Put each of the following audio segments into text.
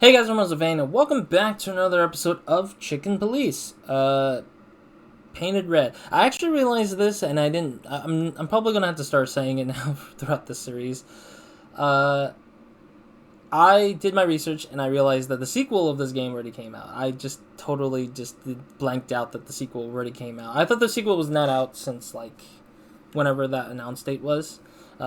Hey guys, I'm RozaldVaneGAME, and welcome back to another episode of Chicken Police. Painted red. I actually realized this, and I'm probably gonna have to start saying it now throughout this series. I did my research, and I realized that the sequel of this game already came out. I just totally blanked out that the sequel already came out. I thought the sequel was not out since, like, whenever that announced date was.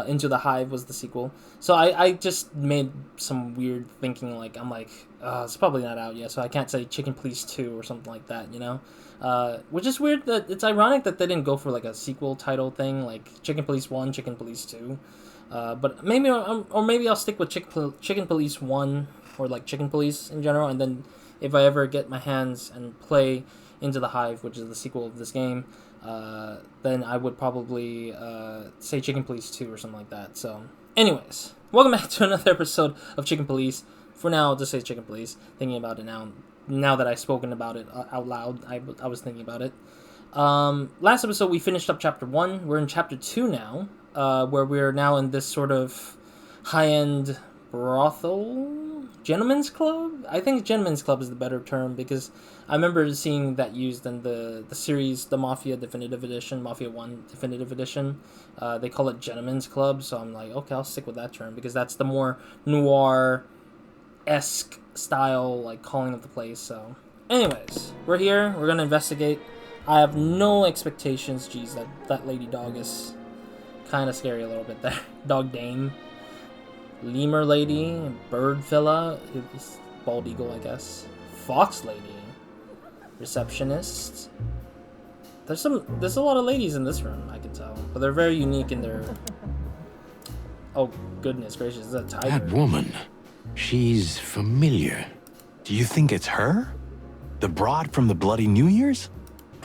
Into the Hive was the sequel. So I just made some weird thinking, like, it's probably not out yet, so I can't say Chicken Police 2 or something like that, you know? Which is weird that it's ironic that they didn't go for, like, a sequel title thing, like Chicken Police 1, Chicken Police 2. But maybe, or maybe I'll stick with Chicken Police 1, or, like, Chicken Police in general, and then if I ever get my hands and play Into the Hive, which is the sequel of this game, then I would probably say Chicken Police 2 or something like that. So, anyways, welcome back to another episode of Chicken Police. For now, I'll just say Chicken Police. Thinking about it now that I've spoken about it out loud, I was thinking about it. Last episode, we finished up Chapter 1. We're in Chapter 2 now, where we're now in this sort of high-end brothel? Gentleman's Club? I think Gentleman's Club is the better term, because I remember seeing that used in the series, the Mafia Definitive Edition, Mafia 1 Definitive Edition. They call it Gentleman's Club, so I'm like, okay, I'll stick with that term, because that's the more noir-esque style, like, calling of the place. So, anyways, we're here, we're gonna investigate. I have no expectations. Geez, that lady dog is kind of scary a little bit there. Dog Dame. Lemur lady, bird fella, bald eagle, I guess. Fox lady, receptionist. There's a lot of ladies in this room, I can tell, but they're very unique in their. Oh goodness gracious, is that a tiger? That woman, she's familiar. Do you think it's her? The broad from the Bloody New Year's?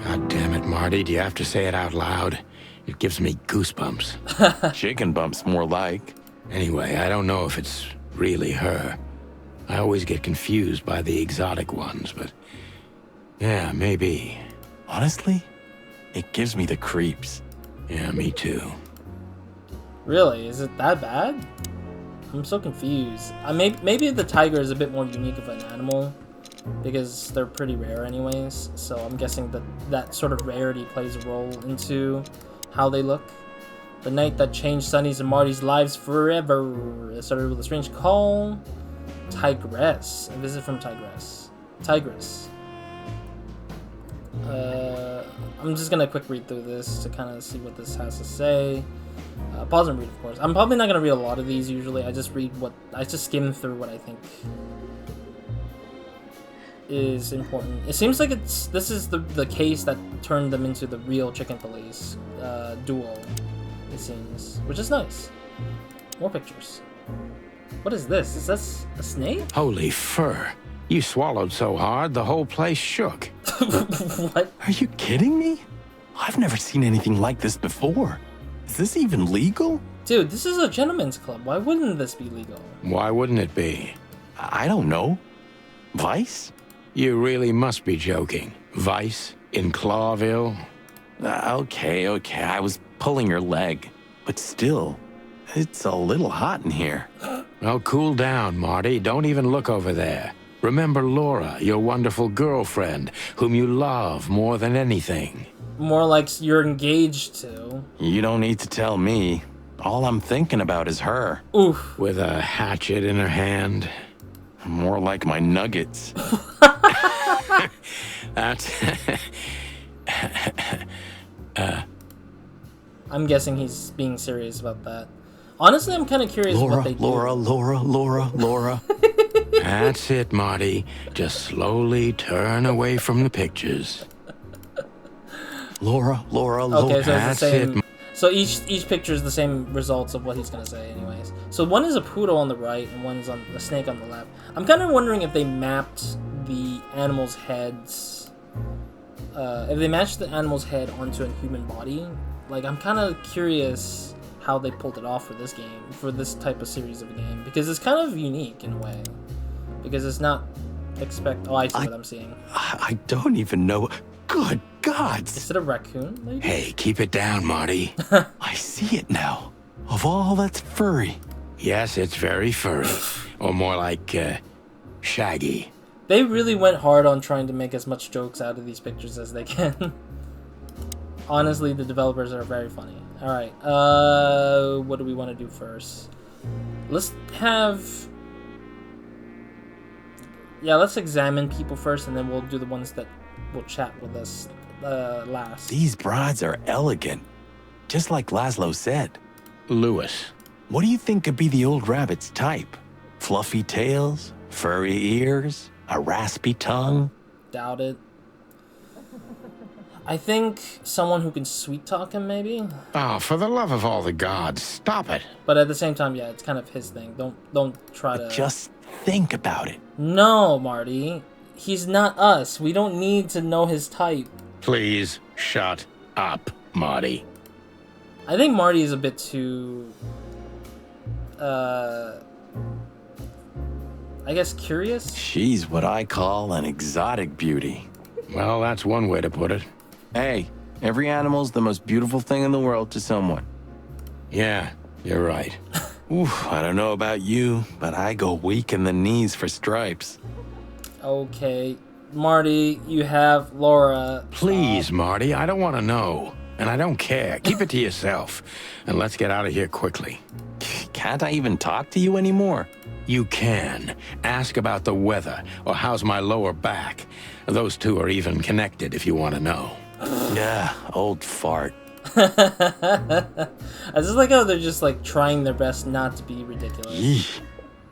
God damn it, Marty, do you have to say it out loud? It gives me goosebumps. Chicken bumps, more like. Anyway, I don't know if it's really her. I always get confused by the exotic ones, but yeah, maybe. Honestly, it gives me the creeps. Yeah, me too. Really? Is it that bad? I'm so confused. Maybe the tiger is a bit more unique of an animal, because they're pretty rare anyways, so I'm guessing that sort of rarity plays a role into how they look. The night that changed Sunny's and Marty's lives forever. It started with a strange call. Tigress. A visit from Tigress. Tigress. I'm just gonna quick read through this to kind of see what this has to say. Pause and read, of course. I'm probably not gonna read a lot of these usually. I just skim through what I think is important. It seems like this is the case that turned them into the real Chicken Police duo. It seems, which is nice. More pictures. What is this? Is this a snake? Holy fur. You swallowed so hard, the whole place shook. What? Are you kidding me? I've never seen anything like this before. Is this even legal? Dude, this is a gentleman's club. Why wouldn't this be legal? Why wouldn't it be? I don't know. Vice? You really must be joking. Vice in Clawville? Okay, I was pulling your leg. But still, it's a little hot in here. Oh, cool down, Marty. Don't even look over there. Remember Laura, your wonderful girlfriend, whom you love more than anything. More like you're engaged to. You don't need to tell me. All I'm thinking about is her. Oof. With a hatchet in her hand. More like my nuggets. That's... I'm guessing he's being serious about that. Honestly, I'm kind of curious what they do. Laura. That's it, Marty. Just slowly turn away from the pictures. Laura. Okay, so it's That's the same. it. So each picture is the same results of what he's gonna say, anyways. So one is a poodle on the right, and one's on a snake on the left. I'm kind of wondering if they mapped the animals' heads. If they matched the animal's head onto a human body. Like, I'm kind of curious how they pulled it off for this game, for this type of series of a game, because it's kind of unique in a way. Because it's not Oh, I see what I'm seeing. I don't even know. Good gods! Is it a raccoon, maybe? Hey, keep it down, Marty. I see it now. Of all that's furry. Yes, it's very furry. Or more like, Shaggy. They really went hard on trying to make as much jokes out of these pictures as they can. Honestly, the developers are very funny. Alright, what do we want to do first? Let's have... Yeah, let's examine people first, and then we'll do the ones that will chat with us last. These broads are elegant, just like Laszlo said. Lewis. What do you think could be the old rabbit's type? Fluffy tails, furry ears, a raspy tongue? Doubt it. I think someone who can sweet talk him, maybe. Oh, for the love of all the gods, stop it. But at the same time, yeah, it's kind of his thing. Don't try to. Just think about it. No, Marty. He's not us. We don't need to know his type. Please shut up, Marty. I think Marty is a bit too. I guess curious. She's what I call an exotic beauty. Well, that's one way to put it. Hey, every animal's the most beautiful thing in the world to someone. Yeah, you're right. Oof, I don't know about you, but I go weak in the knees for stripes. Okay, Marty, you have Laura. Please, Marty, I don't want to know. And I don't care. Keep it to yourself. And let's get out of here quickly. Can't I even talk to you anymore? You can. Ask about the weather, or how's my lower back. Those two are even connected if you want to know. Yeah, old fart. I just like how they're just like trying their best not to be ridiculous. Yeesh.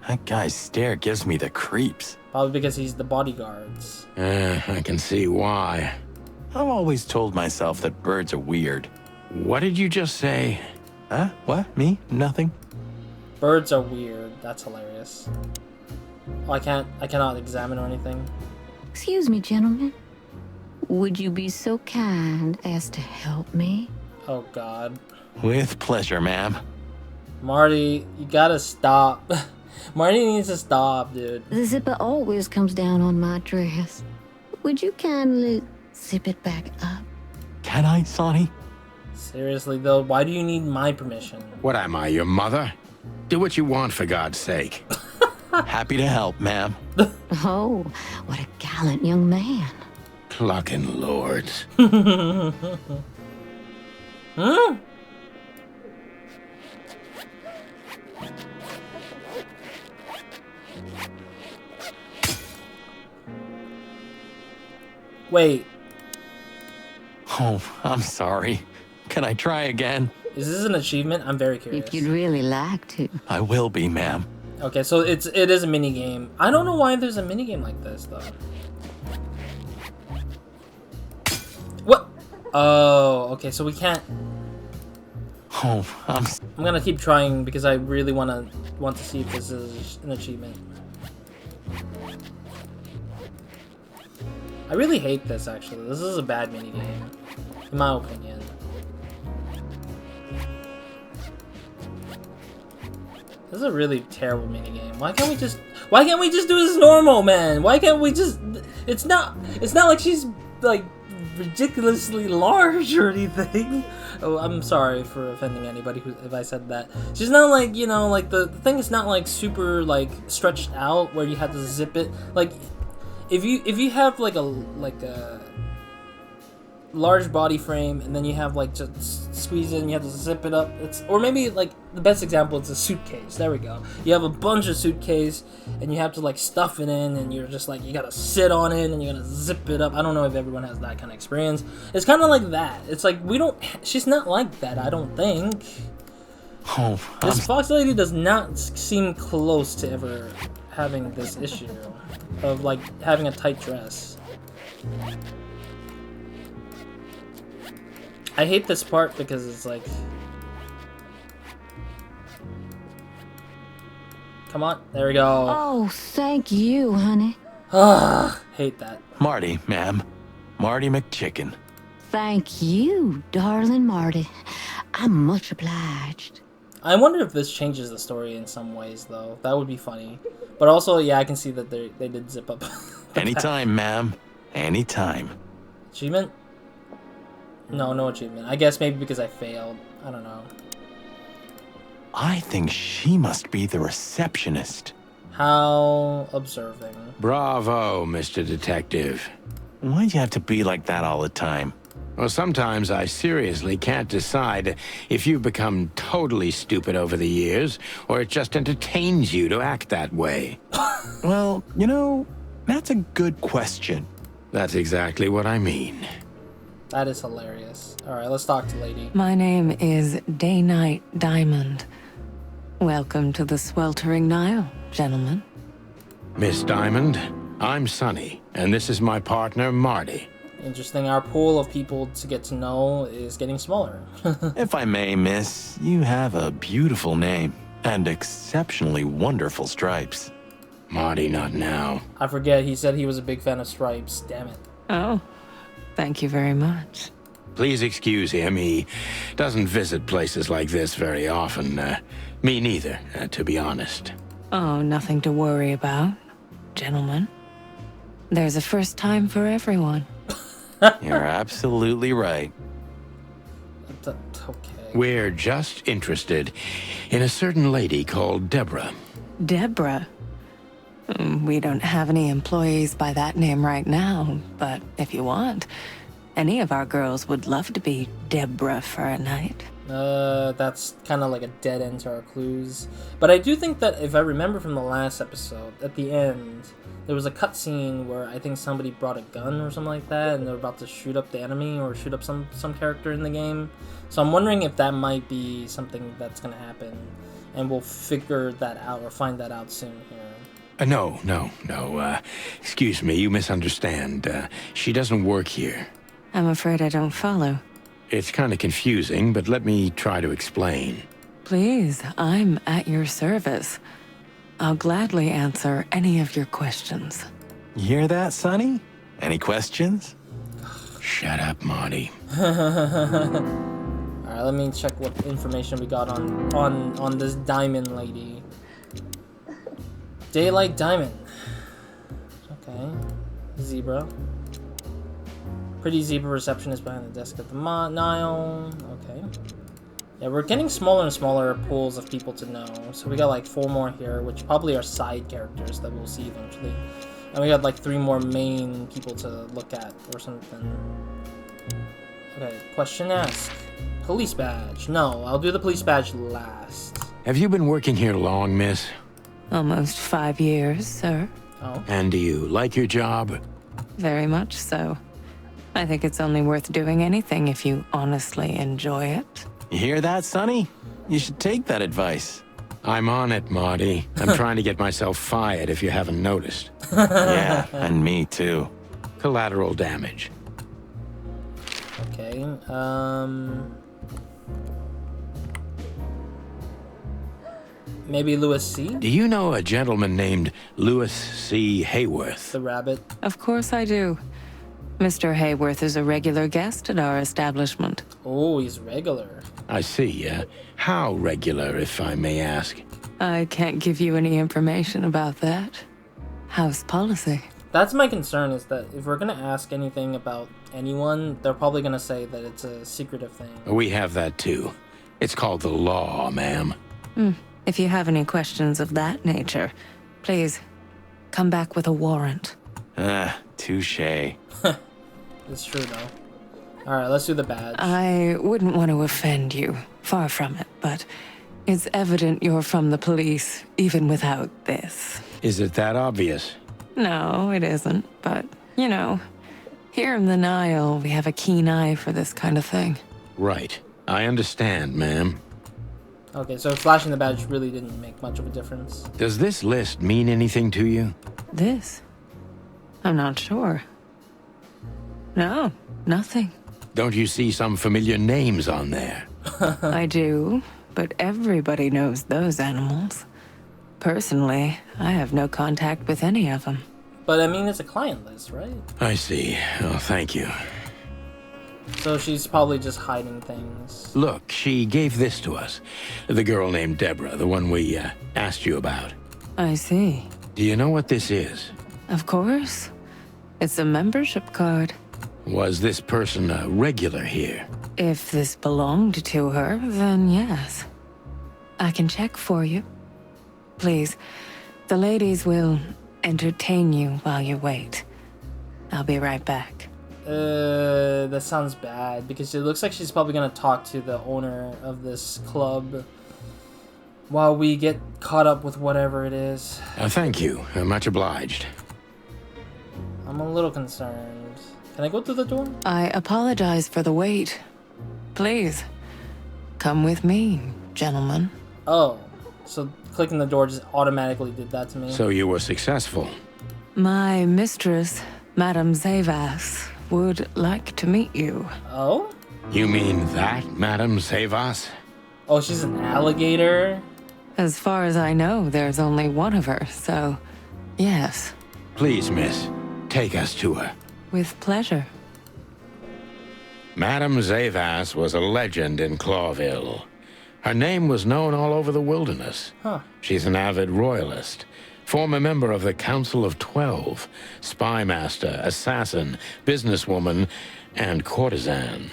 That guy's stare gives me the creeps. Probably because he's the bodyguards. I can see why. I've always told myself that birds are weird. What did you just say? Huh? What? Me? Nothing? Birds are weird. That's hilarious. Oh, I cannot examine or anything. Excuse me, gentlemen. Would you be so kind as to help me? Oh, God. With pleasure, ma'am. Marty, you gotta stop. Marty needs to stop, dude. The zipper always comes down on my dress. Would you kindly zip it back up? Can I, Sonny? Seriously, though, why do you need my permission? What am I, your mother? Do what you want, for God's sake. Happy to help, ma'am. Oh, what a gallant young man. Clucking lords. Hmm? Wait, Oh, I'm sorry. Can I try again? is this an achievement? I'm very curious. If you'd really like to. I will be, ma'am. Okay, so it is a mini game. I don't know why there's a mini game like this though. What? Oh, okay. So we can't. Oh, I'm gonna keep trying because I really want to see if this is an achievement. I really hate this actually. This is a bad mini game, in my opinion. This is a really terrible minigame. Why can't we just do this normal, man? Why can't we just it's not like she's like ridiculously large or anything. Oh, I'm sorry for offending anybody if I said that. She's not like, you know, like the thing is not like super like stretched out where you have to zip it. Like if you have like a large body frame and then you have like just squeeze it and you have to zip it up, or maybe like the best example is a suitcase. There we go. You have a bunch of suitcase and you have to like stuff it in and you're just like you gotta sit on it and you gotta zip it up. I don't know if everyone has that kind of experience. It's kind of like that. It's like she's not like that, I don't think. Oh, This fox lady does not seem close to ever having this issue of like having a tight dress. I hate this part because it's like, come on, there we go. Oh, thank you, honey. Hate that. Marty, ma'am. Marty McChicken. Thank you, darling Marty. I'm much obliged. I wonder if this changes the story in some ways, though. That would be funny. But also, yeah, I can see that they did zip up. Anytime, ma'am. Anytime. Achievement? No achievement. I guess maybe because I failed. I don't know. I think she must be the receptionist. How observing. Bravo, Mr. Detective. Why'd you have to be like that all the time? Well, sometimes I seriously can't decide if you've become totally stupid over the years, or it just entertains you to act that way. Well, you know, that's a good question. That's exactly what I mean. That is hilarious. Alright, let's talk to lady. My name is Day-Night Diamond. Welcome to the Sweltering Nile, gentlemen. Miss Diamond, I'm Sonny, and this is my partner, Marty. Interesting, our pool of people to get to know is getting smaller. If I may, miss, you have a beautiful name and exceptionally wonderful stripes. Marty, not now. I forget, he said he was a big fan of stripes. Damn it. Oh, thank you very much. Please excuse him. He doesn't visit places like this very often. Me neither, to be honest. Oh, nothing to worry about, gentlemen. There's a first time for everyone. You're absolutely right. Okay. We're just interested in a certain lady called Deborah. Deborah. We don't have any employees by that name right now, but if you want, any of our girls would love to be Deborah for a night. That's kind of like a dead end to our clues. But I do think that if I remember from the last episode, at the end, there was a cutscene where I think somebody brought a gun or something like that, and they're about to shoot up the enemy or shoot up some character in the game. So I'm wondering if that might be something that's gonna happen, and we'll figure that out or find that out soon here. No. Excuse me, you misunderstand. She doesn't work here. I'm afraid I don't follow. It's kind of confusing, but let me try to explain. Please, I'm at your service. I'll gladly answer any of your questions. You hear that, Sonny? Any questions? Shut up, Marty. Alright, let me check what information we got on this diamond lady. Daylight Diamond. Okay. Zebra. Pretty zebra receptionist behind the desk at the Nile. Okay. Yeah, we're getting smaller and smaller pools of people to know. So we got like 4 more here, which probably are side characters that we'll see eventually. And we got like 3 more main people to look at or something. Okay, question asked. Police badge. No, I'll do the police badge last. Have you been working here long, miss? Almost 5 years, sir. Oh. And do you like your job? Very much so. I think it's only worth doing anything if you honestly enjoy it. You hear that, Sonny? You should take that advice. I'm on it, Marty. I'm trying to get myself fired if you haven't noticed. Yeah, and me too. Collateral damage. Okay, maybe Louis C? Do you know a gentleman named Louis C. Hayworth? The rabbit. Of course I do. Mr. Hayworth is a regular guest at our establishment. Oh, he's regular. I see. How regular, if I may ask? I can't give you any information about that. House policy. That's my concern, is that if we're gonna ask anything about anyone, they're probably gonna say that it's a secretive thing. We have that too. It's called the law, ma'am. If you have any questions of that nature, please come back with a warrant. Touche. It's true, though. Alright, let's do the badge. I wouldn't want to offend you, far from it, but it's evident you're from the police, even without this. Is it that obvious? No, it isn't, but, you know, here in the Nile, we have a keen eye for this kind of thing. Right. I understand, ma'am. Okay, so flashing the badge really didn't make much of a difference. Does this list mean anything to you? This? I'm not sure. No, nothing. Don't you see some familiar names on there? I do, but everybody knows those animals. Personally, I have no contact with any of them. But I mean, it's a client list, right? I see. Oh, thank you. So she's probably just hiding things. Look, she gave this to us. The girl named Deborah, the one we asked you about. I see. Do you know what this is? Of course. It's a membership card. Was this person a regular here? If this belonged to her, then yes. I can check for you. Please, The ladies will entertain you while you wait. I'll be right back. That sounds bad, because it looks like she's probably gonna talk to the owner of this club while we get caught up with whatever it is. Thank you. Much obliged. I'm a little concerned. Can I go through the door? I apologize for the wait. Please, come with me, gentlemen. Oh, so clicking the door just automatically did that to me. So you were successful. My mistress, Madame Zaiwass, would like to meet you. Oh? You mean that, Madame Zaiwass? Oh, she's an alligator? As far as I know, there's only one of her, so yes. Please, miss, take us to her. With pleasure. Madame Zaiwass was a legend in Clawville. Her name was known all over the wilderness. Huh. She's an avid royalist, former member of the Council of 12, spy master, assassin, businesswoman, and courtesan.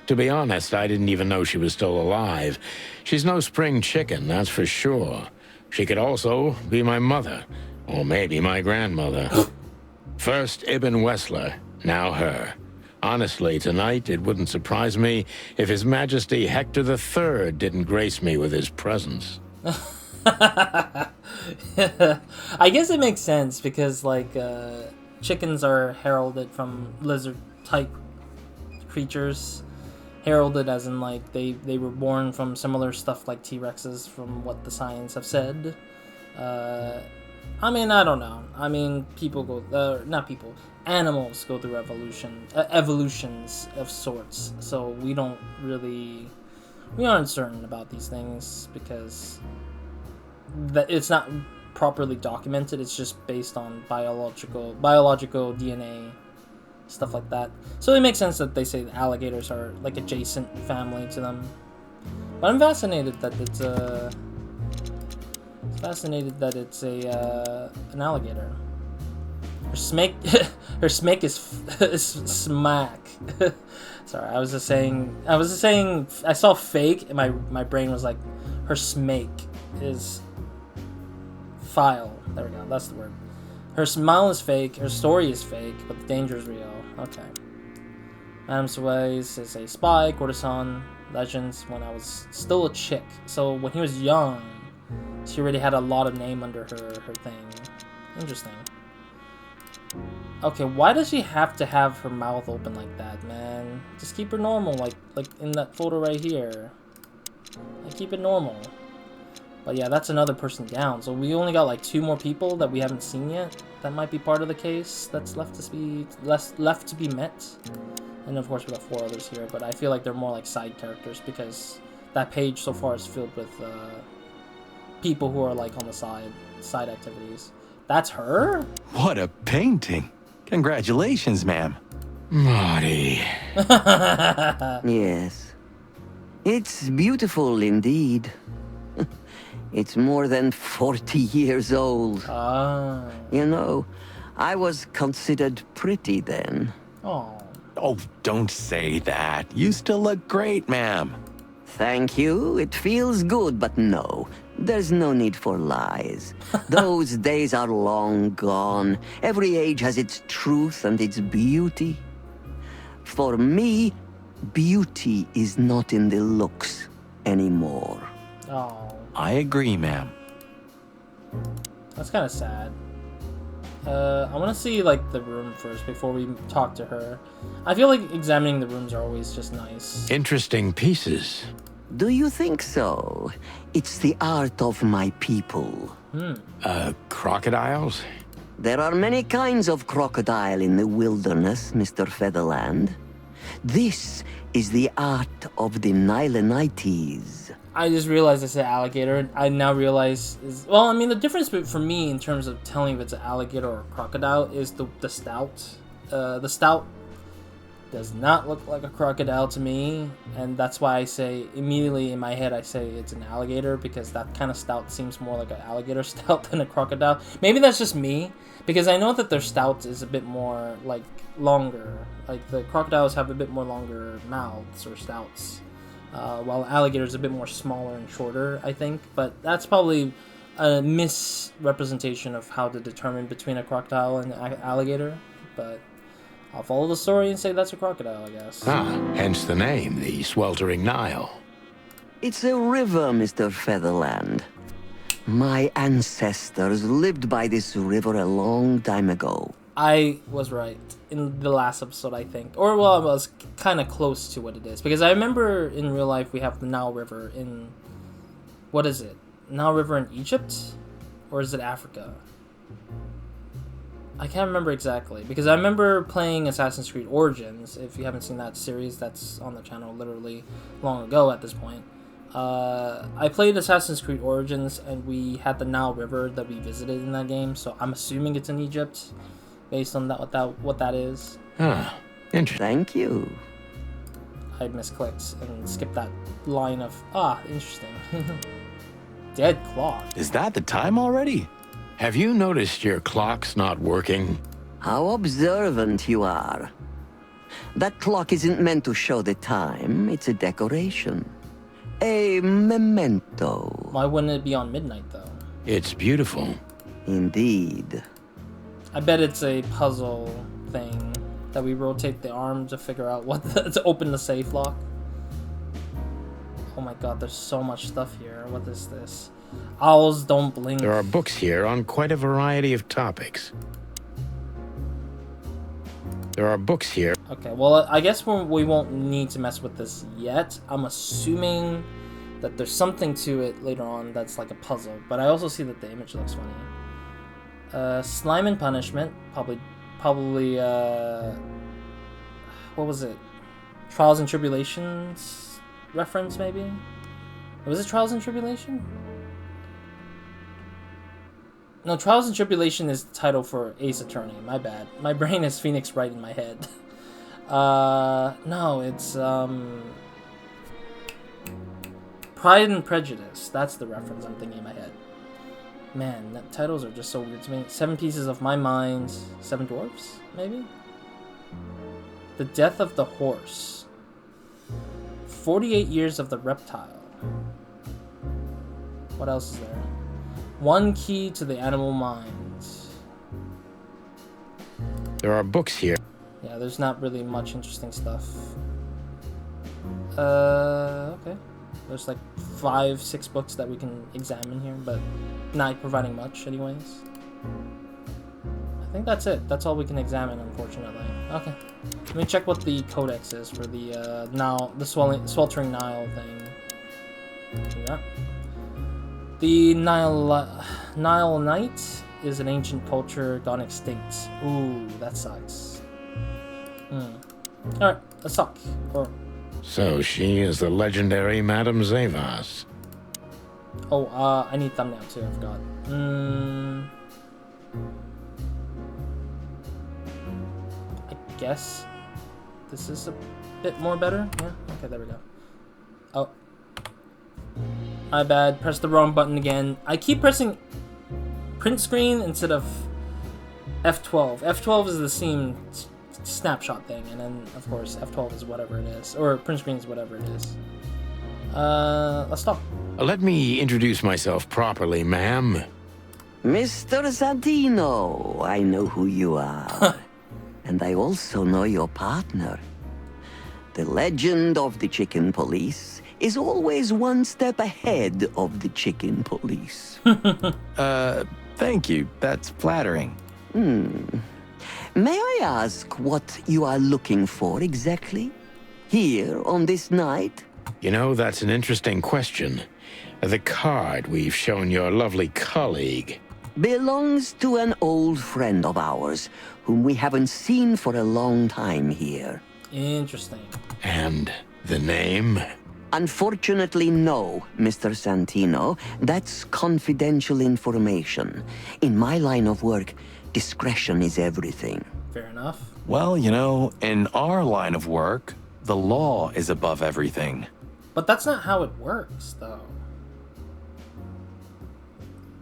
To be honest, I didn't even know she was still alive. She's no spring chicken, that's for sure. She could also be my mother, or maybe my grandmother. First Ibn Wessler, now her. Honestly, tonight, it wouldn't surprise me if His Majesty Hector III didn't grace me with his presence. I guess it makes sense, because, like, chickens are heralded from lizard-type creatures. Heralded as in, like, they were born from similar stuff like T-Rexes, from what the science have said. I mean, I don't know. I mean, people go... not people. Animals go through evolutions of sorts. So we don't really... We aren't certain about these things, because it's not properly documented. It's just based on biological DNA, stuff like that. So it makes sense that they say the alligators are like adjacent family to them. But I'm fascinated that it's an alligator. Her snake is smack. Sorry, I was just saying. I saw fake, and my brain was like, her snake is file. There we go. That's the word. Her smile is fake. Her story is fake, but the danger is real. Okay. Madame Zaiwass is a spy, courtesan, legends when I was still a chick. So when he was young, she already had a lot of name under her thing. Interesting. Okay, why does she have to have her mouth open like that, man? Just keep her normal, like in that photo right here. Like, keep it normal. But yeah, that's another person down. So we only got like 2 more people that we haven't seen yet. That might be part of the case that's left to be met. And of course we got 4 others here, but I feel like they're more like side characters, because that page so far is filled with people who are like on the side activities. That's her? What a painting. Congratulations, ma'am. Marty. Yes. It's beautiful indeed. It's more than 40 years old. Ah. You know, I was considered pretty then. Oh. Oh, don't say that. You still look great, ma'am. Thank you. It feels good, but no. There's no need for lies. Those days are long gone. Every age has its truth and its beauty. For me, beauty is not in the looks anymore. Oh. I agree, ma'am. That's kind of sad. I want to see like the room first before we talk to her. I feel like examining the rooms are always just nice. Interesting pieces. Do you think so? It's the art of my people. Crocodiles? There are many kinds of crocodile in the wilderness, Mr. Featherland. This is the art of the Nilenites. I just realized I said alligator. I now realize well, I mean, the difference for me in terms of telling if it's an alligator or a crocodile is the stout. The stout does not look like a crocodile to me, and that's why I say immediately in my head I say it's an alligator, because that kind of stout seems more like an alligator stout than a crocodile. Maybe that's just me, because I know that their stout is a bit more like longer. Like the crocodiles have a bit more longer mouths or stouts, while alligators a bit more smaller and shorter, I think. But that's probably a misrepresentation of how to determine between a crocodile and an alligator, but I'll follow the story and say that's a crocodile, I guess. Hence the name, the Sweltering Nile. It's a river, Mr. Featherland. My ancestors lived by this river a long time ago. I was right in the last episode, I think. Or, well, I was kind of close to what it is. Because I remember in real life we have the Nile River in... What is it? Nile River in Egypt? Or is it Africa? I can't remember exactly. Because I remember playing Assassin's Creed Origins. If you haven't seen that series, that's on the channel literally long ago at this point. I played Assassin's Creed Origins, and we had the Nile River that we visited in that game. So I'm assuming it's in Egypt, based on what that is. Interesting. Thank you. I misclicked and skipped that line of, interesting. Dead clock. Is that the time already? Have you noticed your clock's not working? How observant you are. That clock isn't meant to show the time. It's a decoration. A memento. Why wouldn't it be on midnight, though? It's beautiful. Indeed. I bet it's a puzzle thing that we rotate the arm to figure out what to open the safe lock. Oh my god, there's so much stuff here. What is this? Owls don't blink. There are books here on quite a variety of topics. There are books here. Okay, well, I guess we won't need to mess with this yet. I'm assuming that there's something to it later on that's like a puzzle. But I also see that the image looks funny. Slime and Punishment. Probably, what was it? Trials and Tribulations reference, maybe? Was it Trials and Tribulation? No, Trials and Tribulation is the title for Ace Attorney. My bad. My brain is Phoenix Wright in my head. No, it's, Pride and Prejudice. That's the reference I'm thinking in my head. Man, that titles are just so weird to me. 7 Pieces of My Mind. 7 Dwarfs, maybe? The Death of the Horse. 48 Years of the Reptile. What else is there? One Key to the Animal Mind. There are books here. Yeah, there's not really much interesting stuff. Okay. There's like 5-6 books that we can examine here, but not providing much anyways. I think that's it. That's all we can examine, unfortunately. Okay. Let me check what the codex is for the Nile, the Sweltering Nile thing. Yeah. The Nile Knight is an ancient culture gone extinct. Ooh, that sucks. Alright, let's talk. So she is the legendary Madame Zaiwass. Oh, I need thumbnail too, I forgot. I guess this is a bit more better. Yeah, okay, there we go. Oh. My bad, press the wrong button again. I keep pressing print screen instead of F12. F12 is the scene snapshot thing, and then, of course, F12 is whatever it is. Or print screen is whatever it is. Let's stop. Let me introduce myself properly, ma'am. Mr. Santino, I know who you are. And I also know your partner. The legend of the Chicken Police is always one step ahead of the Chicken Police. Thank you. That's flattering. May I ask what you are looking for exactly? Here on this night? You know, that's an interesting question. The card we've shown your lovely colleague Belongs to an old friend of ours, whom we haven't seen for a long time here. Interesting. and the name? Unfortunately, no, Mr. Santino. That's confidential information. In my line of work, discretion is everything. Fair enough. Well, you know, in our line of work, the law is above everything. But that's not how it works, though.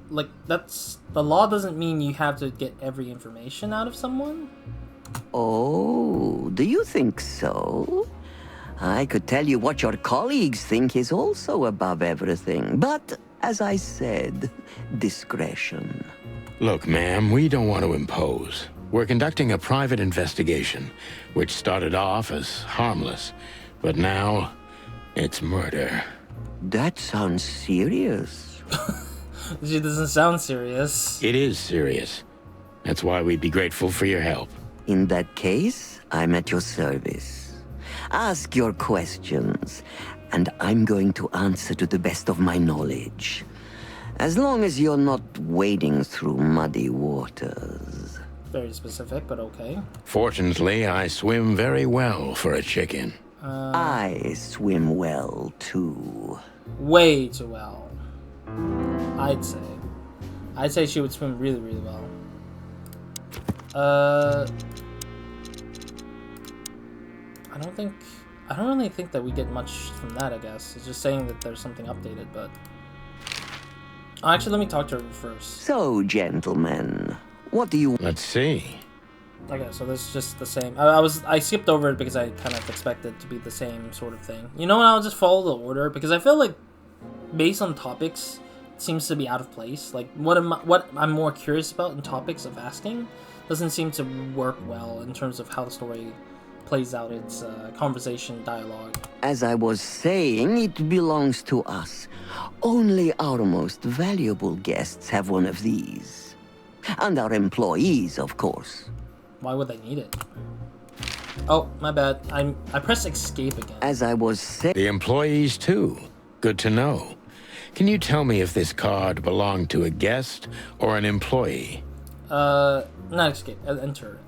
Like, the law doesn't mean you have to get every information out of someone. Oh, do you think so? I could tell you what your colleagues think is also above everything, but as I said, discretion. Look, ma'am, we don't want to impose. We're conducting a private investigation, which started off as harmless, but now it's murder. That sounds serious. She doesn't sound serious. It is serious. That's why we'd be grateful for your help. In that case, I'm at your service. Ask your questions, and I'm going to answer to the best of my knowledge. As long as you're not wading through muddy waters. Very specific, but okay. Fortunately, I swim very well for a chicken. I swim well, too. Way too well. I'd say. I'd say she would swim really, really well. I don't really think that we get much from that, I guess. It's just saying that there's something updated, but... Oh, actually, let me talk to her first. So, gentlemen, what do you... Let's see. Okay, so this is just the same. I skipped over it because I kind of expected it to be the same sort of thing. You know what, I'll just follow the order, because I feel like, based on topics, it seems to be out of place. Like, what I'm more curious about in topics of asking doesn't seem to work well in terms of how the story plays out its conversation dialogue. As I was saying, it belongs to us. Only our most valuable guests have one of these. And our employees, of course. Why would they need it? Oh, my bad. I pressed escape again. As I was saying... The employees, too. Good to know. Can you tell me if this card belonged to a guest or an employee? Not escape. Enter.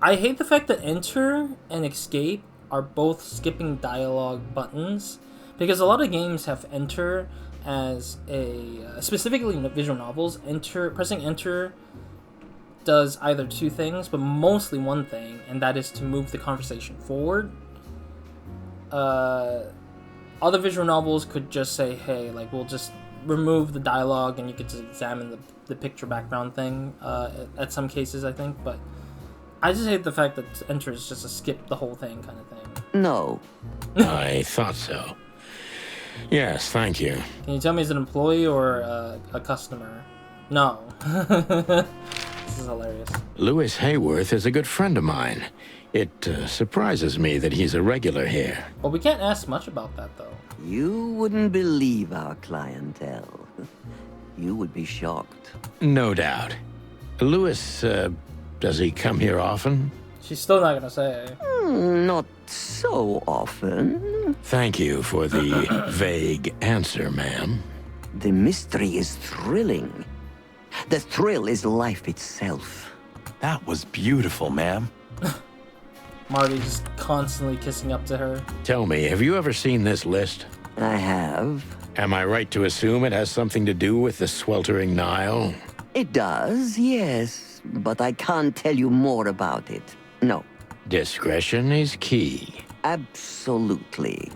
I hate the fact that enter and escape are both skipping dialogue buttons, because a lot of games have enter as a... specifically in visual novels, pressing enter does either two things, but mostly one thing, and that is to move the conversation forward. Other visual novels could just say, hey, like, we'll just remove the dialogue and you get to examine the picture background thing at some cases, I think, but I just hate the fact that enter is just a skip the whole thing kind of thing. No. I thought so. Yes, thank you. Can you tell me is it an employee or a customer? No. This is hilarious. Louis Hayworth is a good friend of mine. It surprises me that he's a regular here. Well, we can't ask much about that, though. You wouldn't believe our clientele. You would be shocked. No doubt. Louis, does he come here often? She's still not gonna say. Not so often. Thank you for the vague answer, ma'am. The mystery is thrilling. The thrill is life itself. That was beautiful, ma'am. Marty just constantly kissing up to her. Tell me, have you ever seen this list? I have. Am I right to assume it has something to do with the Sweltering Nile? It does, yes. But I can't tell you more about it. No. Discretion is key. Absolutely.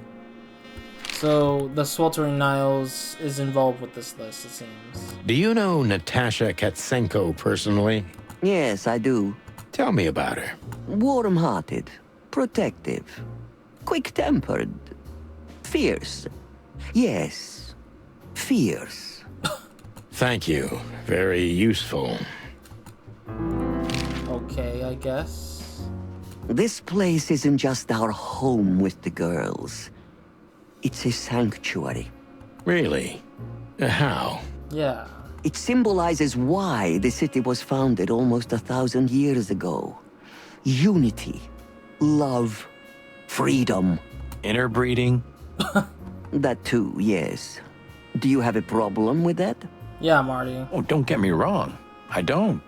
So, the Sweltering Niles is involved with this list, it seems. Do you know Natasha Katsenko personally? Yes, I do. Tell me about her. Warm-hearted, protective, quick-tempered, fierce. Yes, fierce. Thank you. Very useful. Okay, I guess. This place isn't just our home with the girls. It's a sanctuary. Really? How? Yeah. It symbolizes why the city was founded almost 1,000 years ago. Unity, love, freedom. Interbreeding? That too, yes. Do you have a problem with that? Yeah, Marty. Oh, don't get me wrong. I don't.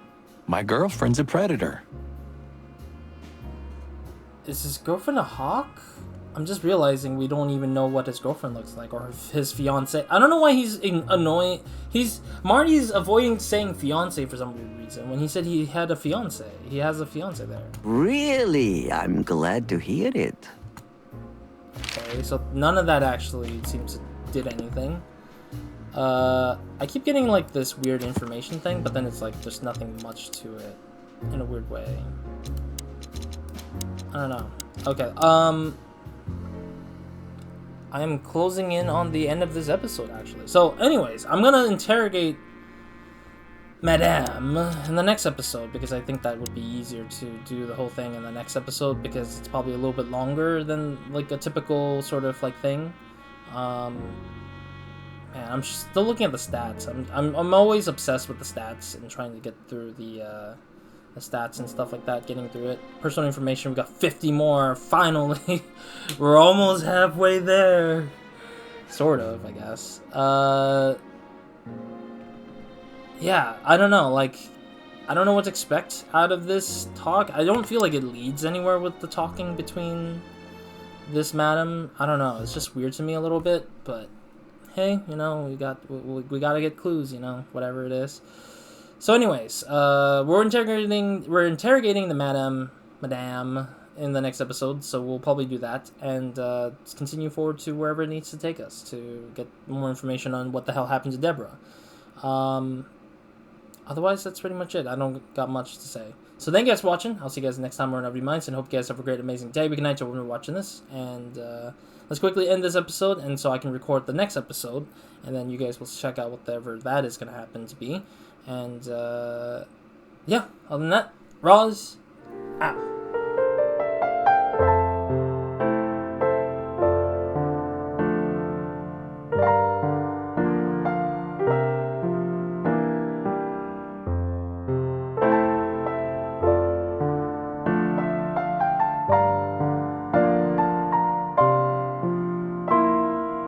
My girlfriend's a predator. Is his girlfriend a hawk? I'm just realizing we don't even know what his girlfriend looks like, or his fiance. I don't know why he's annoying. Marty's avoiding saying fiance for some weird reason when he said he had a fiance. He has a fiance there. Really? I'm glad to hear it. Okay, so none of that actually seems to did anything. I keep getting like this weird information thing, but then it's like there's nothing much to it in a weird way. I don't know. Okay, I am closing in on the end of this episode, actually. So, anyways, I'm gonna interrogate Madame in the next episode, because I think that would be easier to do the whole thing in the next episode, because it's probably a little bit longer than like a typical sort of like thing. Man, I'm still looking at the stats. I'm always obsessed with the stats and trying to get through the stats and stuff like that, getting through it. Personal information, we got 50 more, finally. We're almost halfway there. Sort of, I guess. Yeah, I don't know, like, I don't know what to expect out of this talk. I don't feel like it leads anywhere with the talking between this madam. I don't know, it's just weird to me a little bit, but hey, you know, we gotta get clues, you know, whatever it is. So anyways, we're interrogating the madam in the next episode, so we'll probably do that, and continue forward to wherever it needs to take us to get more information on what the hell happened to Deborah. Otherwise, that's pretty much it. I don't got much to say. So thank you guys for watching. I'll see you guys next time on Every Minds, and hope you guys have a great, amazing day. Good night to when we're watching this, and let's quickly end this episode, and so I can record the next episode, and then you guys will check out whatever that is going to happen to be. And yeah, other than that, Roz out.